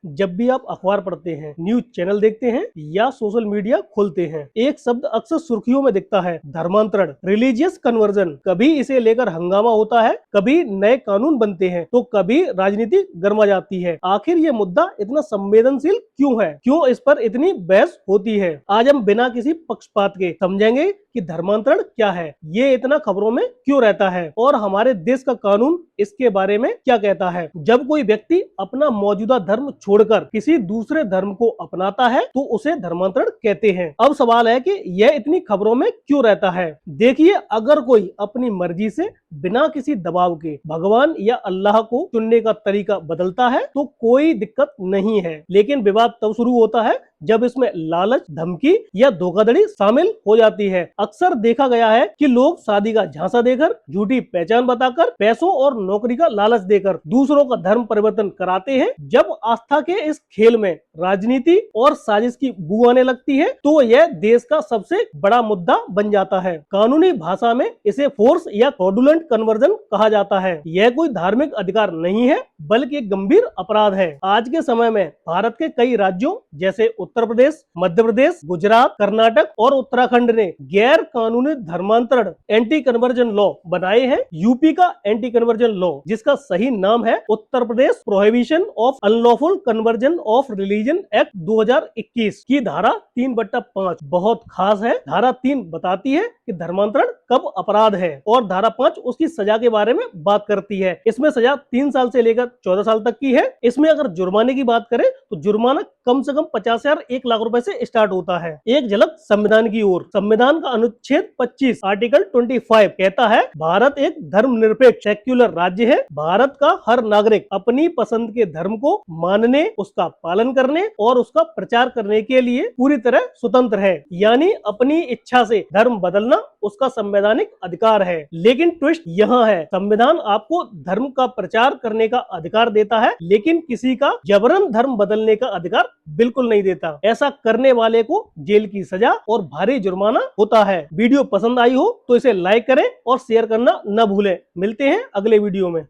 जब भी आप अखबार पढ़ते हैं, न्यूज चैनल देखते हैं या सोशल मीडिया खोलते हैं, एक शब्द अक्सर सुर्खियों में दिखता है, धर्मांतरण, रिलीजियस कन्वर्जन। कभी इसे लेकर हंगामा होता है, कभी नए कानून बनते हैं, तो कभी राजनीति गर्मा जाती है। आखिर ये मुद्दा इतना संवेदनशील क्यों है? क्यों इस पर इतनी बहस होती है? आज हम बिना किसी पक्षपात के समझेंगे कि धर्मांतरण क्या है, ये इतना खबरों में क्यों रहता है और हमारे देश का कानून इसके बारे में क्या कहता है। जब कोई व्यक्ति अपना मौजूदा धर्म छोड़कर किसी दूसरे धर्म को अपनाता है तो उसे धर्मांतरण कहते हैं। अब सवाल है कि यह इतनी खबरों में क्यों रहता है। देखिए, अगर कोई अपनी मर्जी से बिना किसी दबाव के भगवान या अल्लाह को चुनने का तरीका बदलता है तो कोई दिक्कत नहीं है, लेकिन विवाद तब शुरू होता है जब इसमें लालच, धमकी या धोखाधड़ी शामिल हो जाती है। अक्सर देखा गया है कि लोग शादी का झांसा देकर, झूठी पहचान बताकर, पैसों और नौकरी का लालच देकर दूसरों का धर्म परिवर्तन कराते हैं। जब आस्था के इस खेल में राजनीति और साजिश की बू आने लगती है तो यह देश का सबसे बड़ा मुद्दा बन जाता है। कानूनी भाषा में इसे फोर्स या फ्रॉडुलेंट कन्वर्जन कहा जाता है। यह कोई धार्मिक अधिकार नहीं है, बल्कि एक गंभीर अपराध है। आज के समय में भारत के कई राज्यों जैसे उत्तर प्रदेश, मध्य प्रदेश, गुजरात, कर्नाटक और उत्तराखंड ने गैर कानूनी धर्मांतरण एंटी कन्वर्जन लॉ बनाए हैं। यूपी का एंटी कन्वर्जन लॉ, जिसका सही नाम है Uttar Pradesh prohibition of unlawful conversion of religion act 2021 की धारा 3/5 बहुत खास है। धारा 3 बताती है कि धर्मांतरण कब अपराध है और धारा 5 उसकी सजा के बारे में बात करती है। इसमें सजा 3 साल से लेकर 14 साल तक की है। इसमें अगर जुर्माने की बात करें तो जुर्माना कम से कम 50,000 1 लाख रुपए से स्टार्ट होता है। एक झलक संविधान की ओर। संविधान का अनुच्छेद 25 आर्टिकल 25 कहता है, भारत एक धर्मनिरपेक्ष सेक्युलर राज्य है। भारत का हर नागरिक अपनी पसंद के धर्म को मानने, उसका पालन करने और उसका प्रचार करने के लिए पूरी तरह स्वतंत्र है। यानी अपनी इच्छा से धर्म बदलना उसका संवैधानिक अधिकार है। लेकिन ट्विस्ट यहाँ है, संविधान आपको धर्म का प्रचार करने का अधिकार देता है, लेकिन किसी का जबरन धर्म बदलने का अधिकार बिल्कुल नहीं देता। ऐसा करने वाले को जेल की सजा और भारी जुर्माना होता है। वीडियो पसंद आई हो तो इसे लाइक करें और शेयर करना न भूलें। मिलते हैं अगले वीडियो में।